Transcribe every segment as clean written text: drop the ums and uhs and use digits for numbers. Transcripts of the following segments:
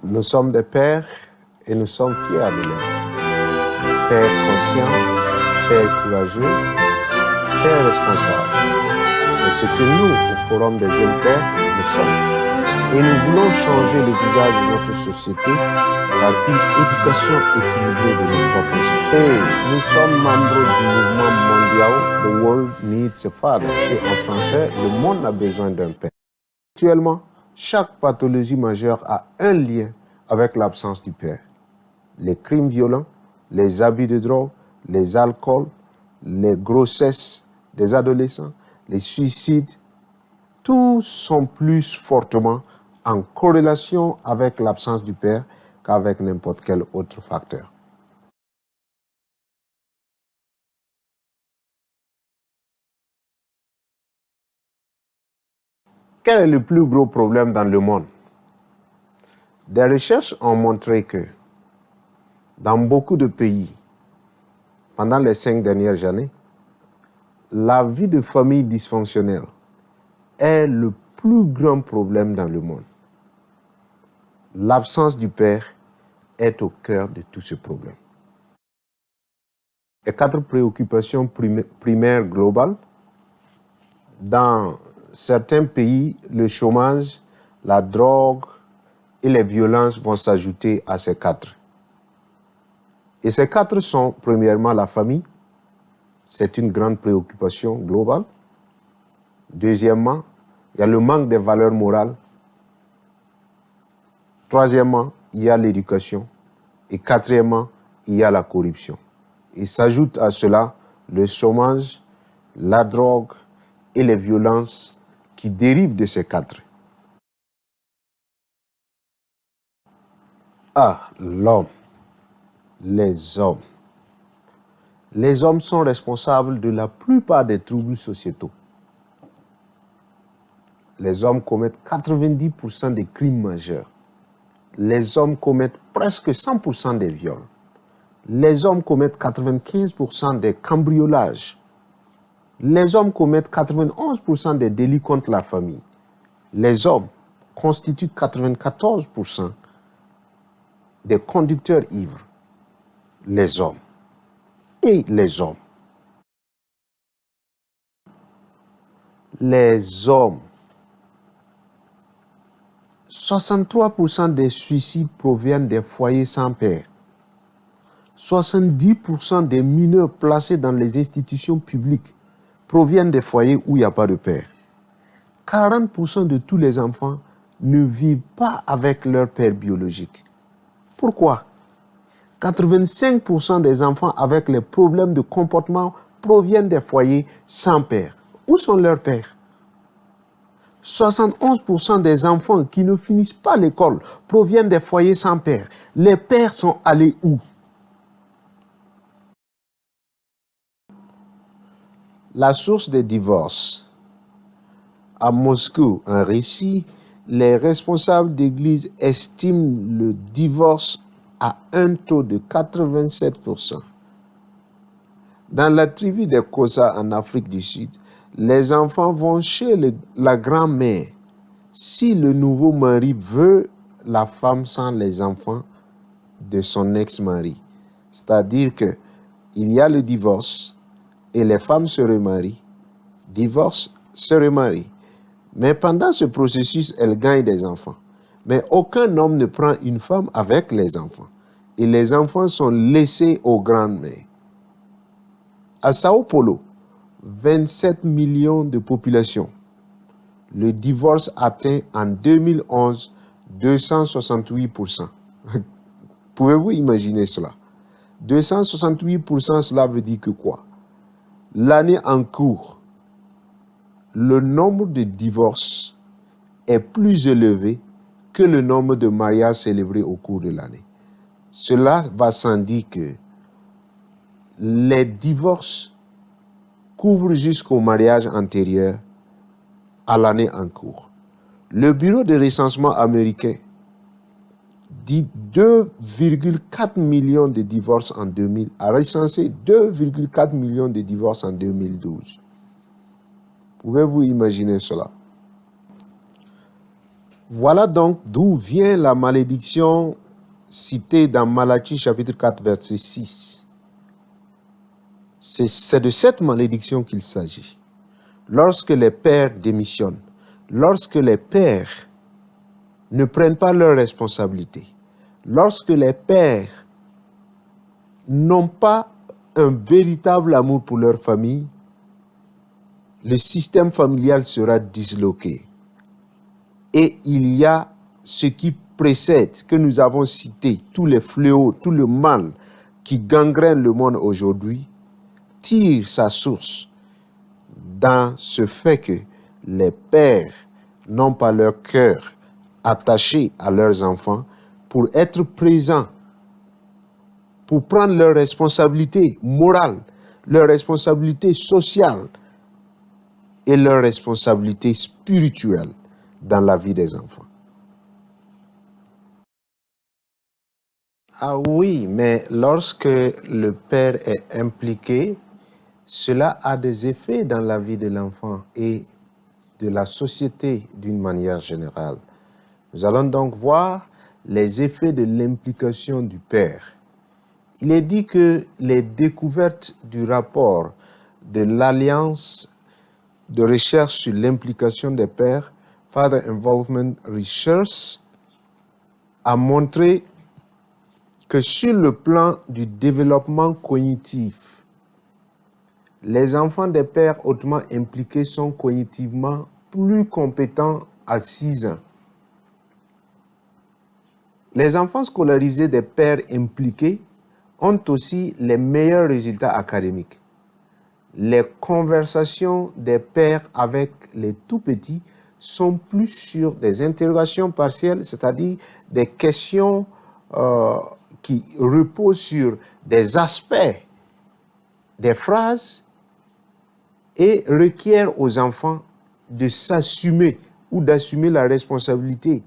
Nous sommes des pères et nous sommes fiers de l'être. Pères conscients, pères courageux, pères responsables. C'est ce que nous, au Forum des jeunes pères, nous sommes. Et nous voulons changer le visage de notre société par une éducation équilibrée de nos propres enfants. Et nous sommes membres du mouvement mondial The World Needs a Father. Et en français, le monde a besoin d'un père. Actuellement, chaque pathologie majeure a un lien avec l'absence du père. Les crimes violents, les abus de drogue, les alcools, les grossesses des adolescents, les suicides, tous sont plus fortement en corrélation avec l'absence du père qu'avec n'importe quel autre facteur. Quel est le plus gros problème dans le monde? Des recherches ont montré que dans beaucoup de pays, pendant les 5 dernières années, la vie de famille dysfonctionnelle est le plus grand problème dans le monde. L'absence du père est au cœur de tout ce problème. Les 4 préoccupations primaires globales. Dans certains pays, le chômage, la drogue et les violences vont s'ajouter à ces 4. Et ces 4 sont, premièrement, la famille. C'est une grande préoccupation globale. Deuxièmement, il y a le manque des valeurs morales. Troisièmement, il y a l'éducation. Et quatrièmement, il y a la corruption. Et s'ajoute à cela le chômage, la drogue et les violences qui dérivent de ces 4. Ah, l'homme. Les hommes. Les hommes sont responsables de la plupart des troubles sociétaux. Les hommes commettent 90% des crimes majeurs. Les hommes commettent presque 100% des viols. Les hommes commettent 95% des cambriolages. Les hommes commettent 91% des délits contre la famille. Les hommes constituent 94% des conducteurs ivres. Les hommes. Et les hommes. Les hommes. 63% des suicides proviennent des foyers sans père. 70% des mineurs placés dans les institutions publiques proviennent des foyers où il n'y a pas de père. 40% de tous les enfants ne vivent pas avec leur père biologique. Pourquoi? 85% des enfants avec les problèmes de comportement proviennent des foyers sans père. Où sont leurs pères? 71% des enfants qui ne finissent pas l'école proviennent des foyers sans père. Les pères sont allés où? La source des divorces. À Moscou, en Russie, les responsables d'église estiment le divorce à un taux de 87%. Dans la tribu des Xhosa en Afrique du Sud, les enfants vont chez la grand-mère si le nouveau mari veut la femme sans les enfants de son ex-mari. C'est-à-dire qu'il y a le divorce et les femmes se remarient, divorcent, se remarient. Mais pendant ce processus, elles gagnent des enfants. Mais aucun homme ne prend une femme avec les enfants. Et les enfants sont laissés aux grandes-mères. À Sao Paulo, 27 millions de population. Le divorce atteint en 2011 268%. Pouvez-vous imaginer cela? 268%, cela veut dire que quoi? L'année en cours, le nombre de divorces est plus élevé que le nombre de mariages célébrés au cours de l'année. Cela va sans dire que les divorces couvrent jusqu'au mariage antérieur à l'année en cours. Le Bureau de recensement américain dit 2,4 millions de divorces en 2000, a recensé 2,4 millions de divorces en 2012. Pouvez-vous imaginer cela? Voilà donc d'où vient la malédiction citée dans Malachie chapitre 4 verset 6. C'est de cette malédiction qu'il s'agit. Lorsque les pères démissionnent, lorsque les pères ne prennent pas leurs responsabilités, lorsque les pères n'ont pas un véritable amour pour leur famille, le système familial sera disloqué. Et il y a ce qui précède, que nous avons cité, tous les fléaux, tout le mal qui gangrène le monde aujourd'hui, tire sa source dans ce fait que les pères n'ont pas leur cœur attaché à leurs enfants pour être présents, pour prendre leurs responsabilités morales, leurs responsabilités sociales et leurs responsabilités spirituelles dans la vie des enfants. Ah oui, mais lorsque le père est impliqué, cela a des effets dans la vie de l'enfant et de la société d'une manière générale. Nous allons donc voir les effets de l'implication du père. Il est dit que les découvertes du rapport de l'Alliance de recherche sur l'implication des pères, Father Involvement Research, a montré que sur le plan du développement cognitif, les enfants des pères hautement impliqués sont cognitivement plus compétents à 6 ans. Les enfants scolarisés des pères impliqués ont aussi les meilleurs résultats académiques. Les conversations des pères avec les tout-petits sont plus sur des interrogations partielles, c'est-à-dire des questions qui reposent sur des aspects des phrases et requièrent aux enfants de s'assumer ou d'assumer la responsabilité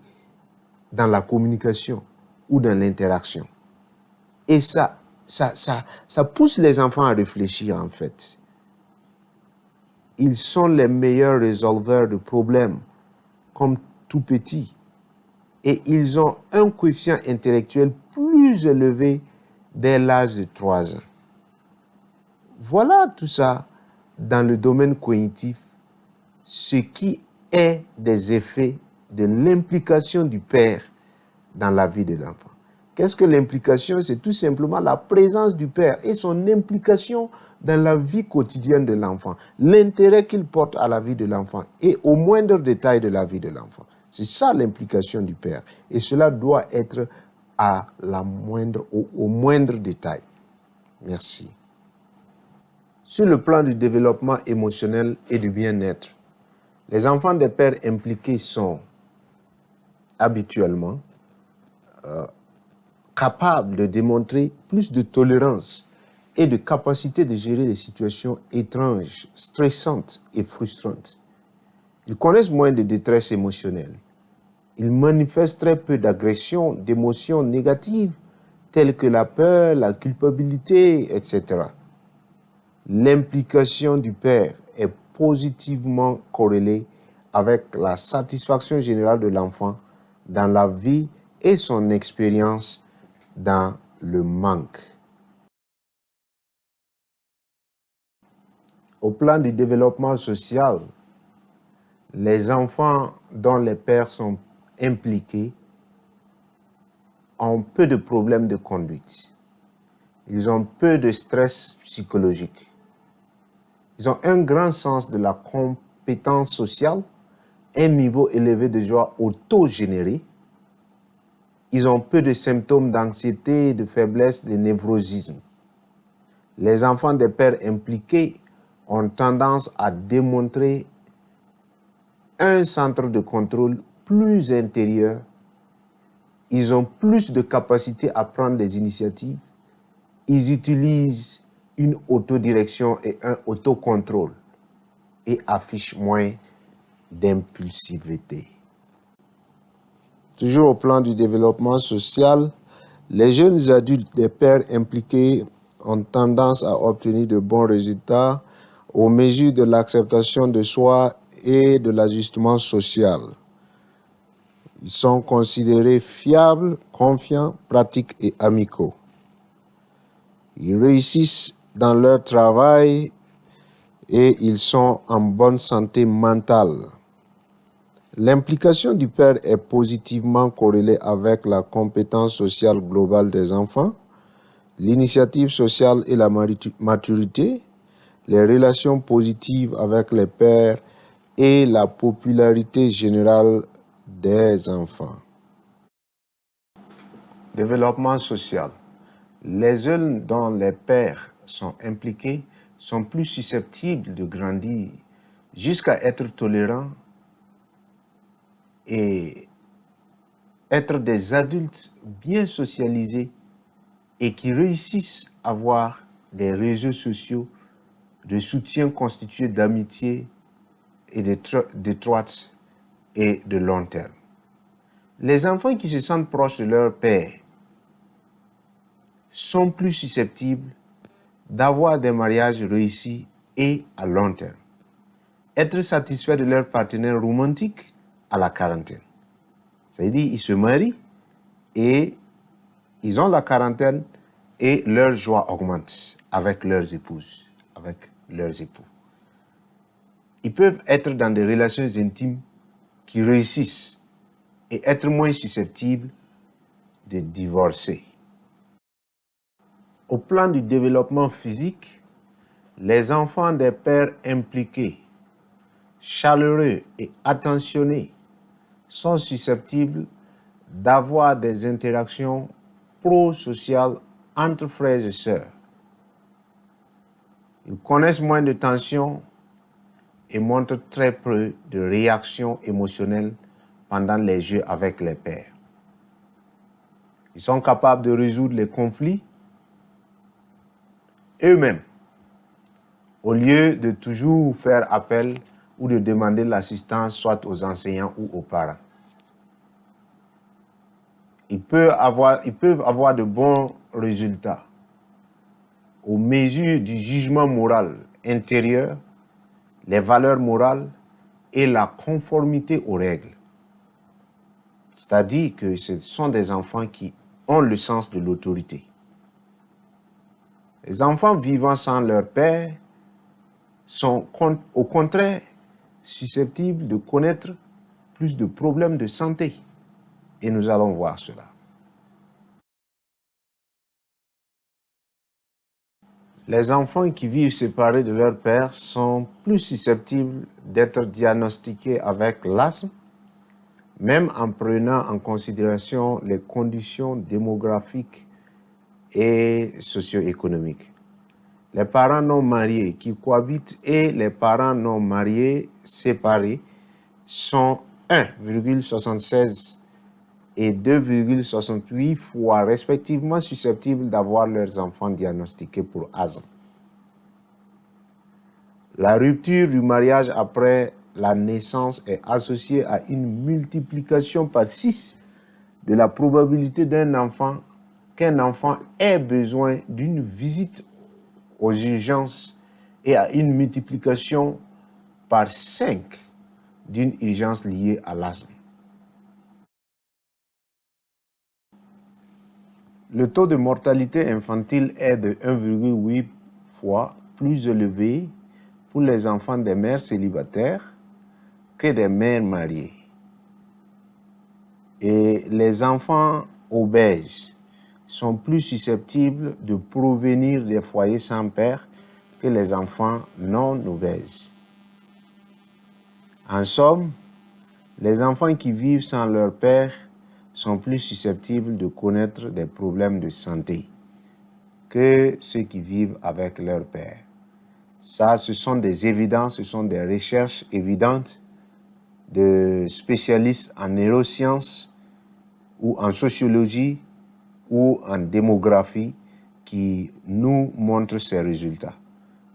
dans la communication ou dans l'interaction. Et ça pousse les enfants à réfléchir en fait. Ils sont les meilleurs résolveurs de problèmes, comme tout petits. Et ils ont un coefficient intellectuel plus élevé dès l'âge de 3 ans. Voilà tout ça dans le domaine cognitif, ce qui est des effets de l'implication du père dans la vie de l'enfant. Qu'est-ce que l'implication? C'est tout simplement la présence du père et son implication dans la vie quotidienne de l'enfant, l'intérêt qu'il porte à la vie de l'enfant et au moindre détail de la vie de l'enfant. C'est ça l'implication du père. Et cela doit être au moindre détail. Merci. Sur le plan du développement émotionnel et du bien-être, les enfants des pères impliqués sont habituellement capables de démontrer plus de tolérance et de capacité de gérer des situations étranges, stressantes et frustrantes. Ils connaissent moins de détresse émotionnelle. Ils manifestent très peu d'agressions, d'émotions négatives telles que la peur, la culpabilité, etc. L'implication du père est positivement corrélée avec la satisfaction générale de l'enfant dans la vie et son expérience dans le manque. Au plan du développement social, les enfants dont les pères sont impliqués ont peu de problèmes de conduite. Ils ont peu de stress psychologique. Ils ont un grand sens de la compétence sociale, un niveau élevé de joie auto-générée. Ils ont peu de symptômes d'anxiété, de faiblesse, de névrosisme. Les enfants des pères impliqués ont tendance à démontrer un centre de contrôle plus intérieur. Ils ont plus de capacité à prendre des initiatives. Ils utilisent une autodirection et un autocontrôle et affichent moins d'impulsivité. Toujours au plan du développement social, les jeunes adultes des pères impliqués ont tendance à obtenir de bons résultats aux mesures de l'acceptation de soi et de l'ajustement social. Ils sont considérés fiables, confiants, pratiques et amicaux. Ils réussissent dans leur travail et ils sont en bonne santé mentale. L'implication du père est positivement corrélée avec la compétence sociale globale des enfants, l'initiative sociale et la maturité, les relations positives avec les pères et la popularité générale des enfants. Développement social. Les jeunes dont les pères sont impliqués sont plus susceptibles de grandir jusqu'à être tolérants et être des adultes bien socialisés et qui réussissent à avoir des réseaux sociaux de soutien constitués d'amitié et d'étroite et de long terme. Les enfants qui se sentent proches de leur père sont plus susceptibles d'avoir des mariages réussis et à long terme. Être satisfaits de leur partenaire romantique à la quarantaine. C'est-à-dire ils se marient et ils ont la quarantaine et leur joie augmente avec leurs épouses, avec leurs époux. Ils peuvent être dans des relations intimes qui réussissent et être moins susceptibles de divorcer. Au plan du développement physique, les enfants des pères impliqués, chaleureux et attentionnés sont susceptibles d'avoir des interactions pro-sociales entre frères et sœurs. Ils connaissent moins de tensions et montrent très peu de réactions émotionnelles pendant les jeux avec les pères. Ils sont capables de résoudre les conflits eux-mêmes, au lieu de toujours faire appel ou de demander l'assistance soit aux enseignants ou aux parents. Ils peuvent avoir de bons résultats aux mesures du jugement moral intérieur, les valeurs morales et la conformité aux règles. C'est-à-dire que ce sont des enfants qui ont le sens de l'autorité. Les enfants vivant sans leur père sont au contraire susceptibles de connaître plus de problèmes de santé. Et nous allons voir cela. Les enfants qui vivent séparés de leur père sont plus susceptibles d'être diagnostiqués avec l'asthme, même en prenant en considération les conditions démographiques et socio-économiques. Les parents non mariés qui cohabitent et les parents non mariés séparés sont 1,76 et 2,68 fois respectivement susceptibles d'avoir leurs enfants diagnostiqués pour asthme. La rupture du mariage après la naissance est associée à une multiplication par 6 de la probabilité qu'un enfant ait besoin d'une visite aux urgences et à une multiplication par 5 d'une urgence liée à l'asthme. Le taux de mortalité infantile est de 1,8 fois plus élevé pour les enfants des mères célibataires que des mères mariées. Et les enfants obèses sont plus susceptibles de provenir des foyers sans père que les enfants non obèses. En somme, les enfants qui vivent sans leur père sont plus susceptibles de connaître des problèmes de santé que ceux qui vivent avec leur père. Ça, ce sont des évidences, ce sont des recherches évidentes de spécialistes en neurosciences ou en sociologie ou en démographie qui nous montrent ces résultats.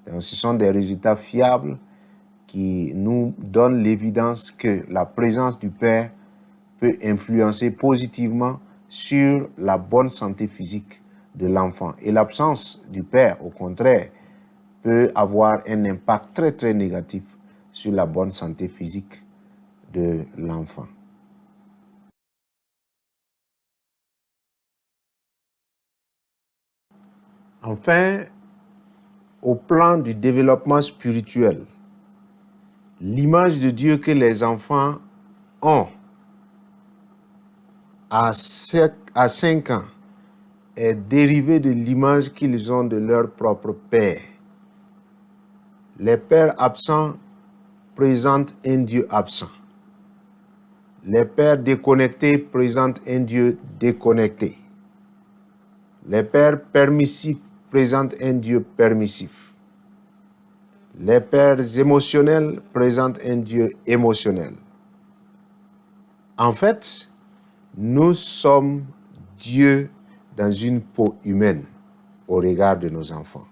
Donc, ce sont des résultats fiables qui nous donnent l'évidence que la présence du père peut influencer positivement sur la bonne santé physique de l'enfant. Et l'absence du père, au contraire, peut avoir un impact très très négatif sur la bonne santé physique de l'enfant. Enfin, au plan du développement spirituel, l'image de Dieu que les enfants ont à 5 ans est dérivée de l'image qu'ils ont de leur propre père. Les pères absents présentent un Dieu absent. Les pères déconnectés présentent un Dieu déconnecté. Les pères permissifs présentent un Dieu permissif. Les pères émotionnels présentent un Dieu émotionnel. En fait, nous sommes Dieu dans une peau humaine au regard de nos enfants.